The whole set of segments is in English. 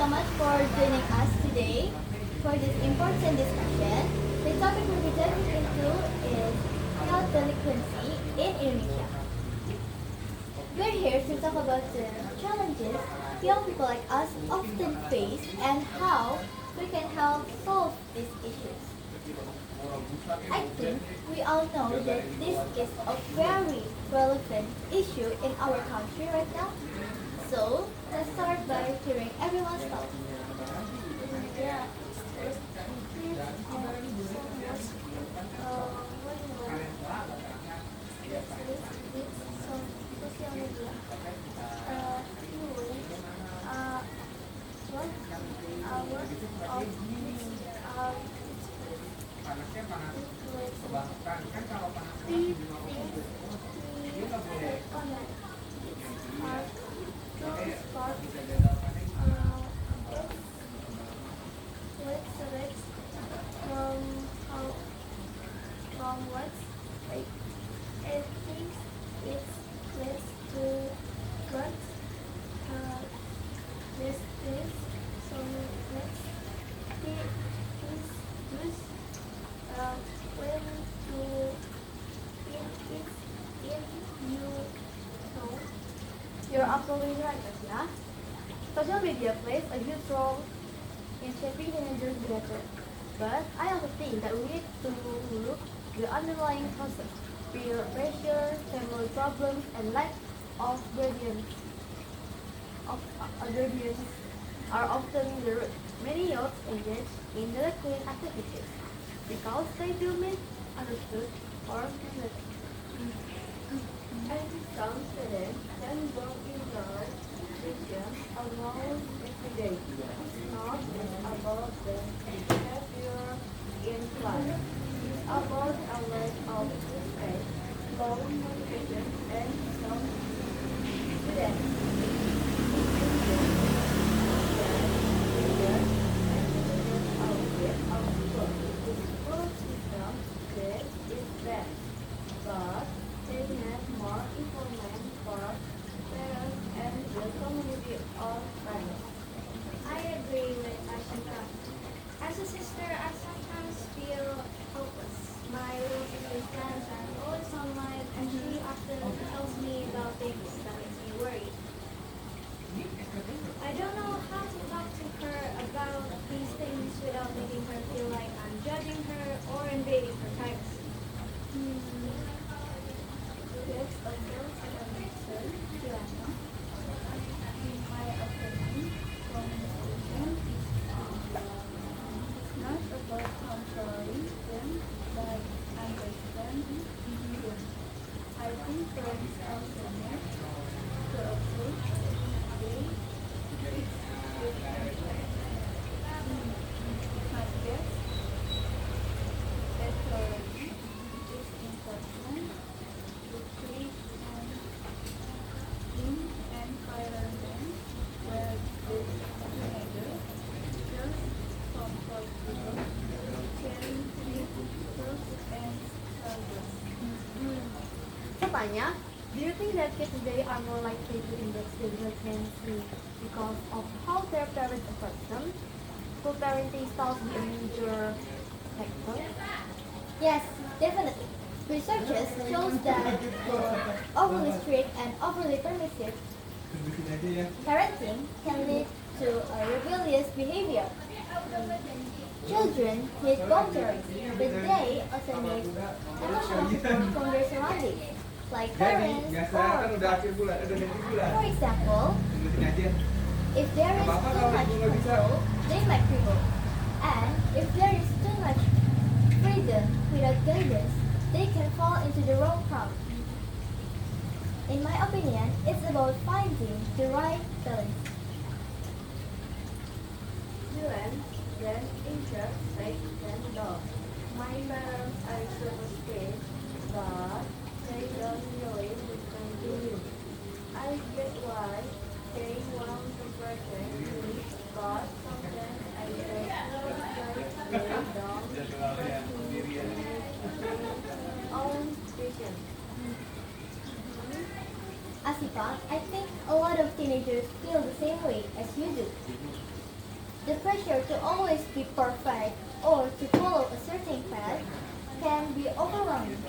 so much for joining us today for this important discussion. The topic we'll be diving into is health delinquency in Indonesia. We're here to talk about the challenges young people like us often face and how we can help solve these issues. I think we all know that this is a very relevant issue in our country right now. So, let's start by hearing everyone's thoughts. Yeah. You're absolutely right, Natasya. Social media plays a huge role in shaping teenagers' behavior. But I also think that we need to look the underlying causes. Peer pressure, family problems, and lack of guardians are often the root. Many youths engage in delinquent activities because they feel misunderstood or neglected. And some students can work in their vision alone every day. It's not about the behavior in class. It's about a lack of respect, low motivation, and some students. I agree with Asifa. As a sister, I sometimes feel hopeless. My little sister's plans are always online, and she often tells me about things that makes me worried. I don't know how to talk to her about these things without making her feel like I'm judging her or invading her privacy. That's a very second concern, Kirana. In my opinion, communication is not about controlling them, but understanding them. I think parents also need to approach the kids with empathy. My guess, authority is important to create an environment where the teenager feels comfortable sharing their thoughts and struggles. So, Tanya, do you think that kids today are more likely to engage in delinquency because of how their parents approach them? Could parenting styles be a major factor? Yes, definitely. Researchers shows that overly strict and overly permissive parenting can lead to a rebellious behavior. Children need boundaries, but they also need emotional support from their surroundings, like parents or for example, if there is too much control, they might revolt. And if there is too much freedom without guidance, they can fall into the wrong crowd. In my opinion, it's about finding the right balance. Students then injure sex and dog. My parents are super strict, but they don't really listen to you. I get why they want to protect me, but sometimes I get frustrated they don't let me make my own decisions. Asifa, I think a lot of teenagers feel the same way as you do. The pressure to always be perfect or to follow a certain path can be overwhelming.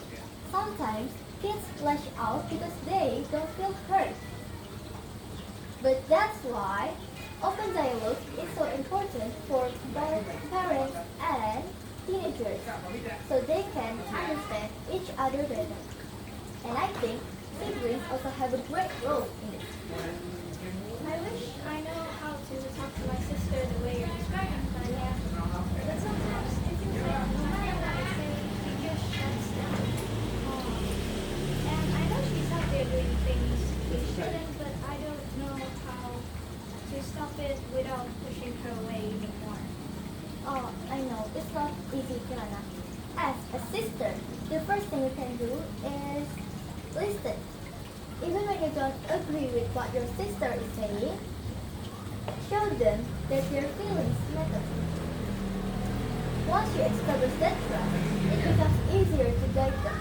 Sometimes kids lash out because they don't feel heard. But that's why open dialogue is so important for both parents and teenagers, so they can understand each other better. And I think siblings also have a great role in it. I wish I know how to talk to my sister the way you're describing, Tanya. But sometimes it feels like no matter what I say, she just shuts down. And I know she's out there doing things she shouldn't, but I don't know how to stop it without pushing her away even more. Oh, I know, it's not easy, Kirana. As a sister, the first thing you can do is listen. Even when you don't agree with what your sister is saying, show them that their feelings matter. Once you establish that trust, it becomes easier to guide them.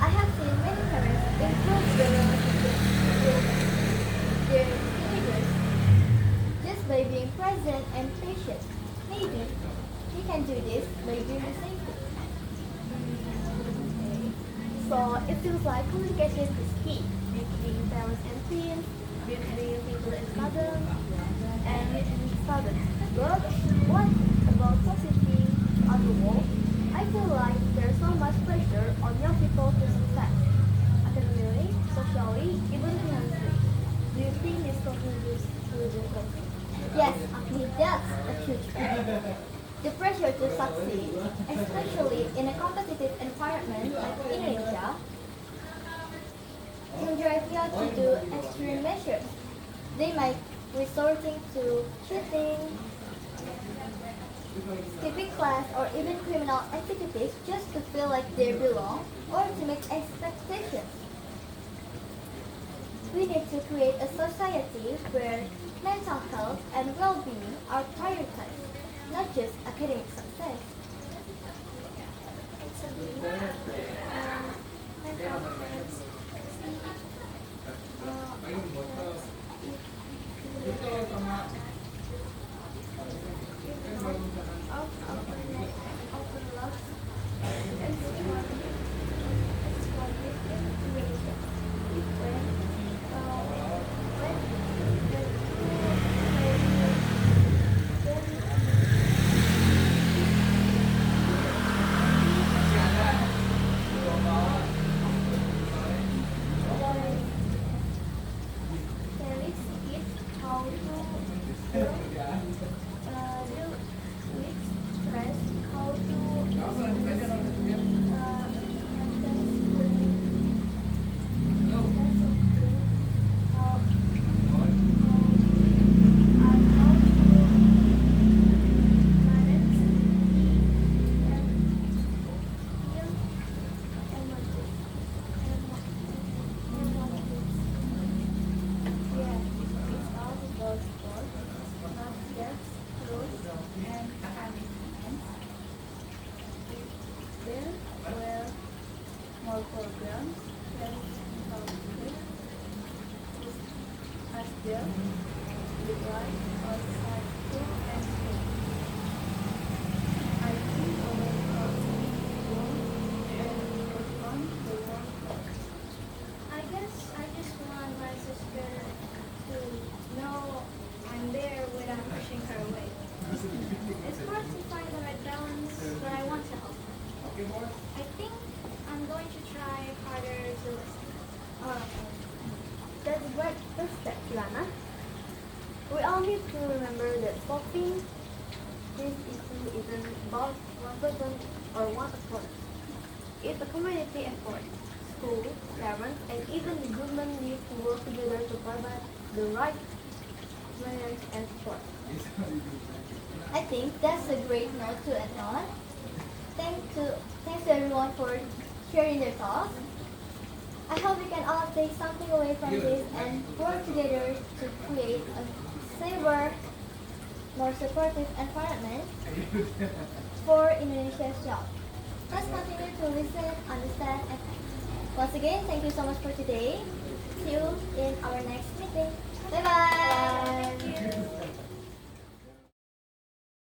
I have seen many parents improve their relationship with their teenagers just by being present and patient. Maybe you can do this by doing the same thing. So it feels like communication is key between parents and teens, between people and students, and between students. But what about society as a whole? I feel like there's so much pressure on young people to success, academically, socially, even financially. Do you think this contributes to the conflict? Yes, Agni, that's a huge problem. The pressure to succeed, especially in a competitive environment like Indonesia, can drive you to do extreme measures. They might resorting to cheating, skipping class, or even criminal activities just to feel like they belong or to meet expectations. We need to create a society where mental health and well-being are prioritized, not just academic success. It's a big mental health. I guess I just want my sister to know I'm there without pushing her away. It's hard to find the right balance, but I want to help her. I think I'm going to try harder to listen. That's a great first step, Kirana. We all need to remember that solving this issue isn't about one person or one approach. It's a community effort. School, parents, and even the government need to work together to provide the right guidance and support. I think that's a great note to end on. Thanks to everyone for sharing their thoughts. I hope we can all take something away from this and work together to create a safer, more supportive environment for Indonesia's youth. Let's continue to listen, understand, and act. Once again, thank you so much for today. See you in our next meeting.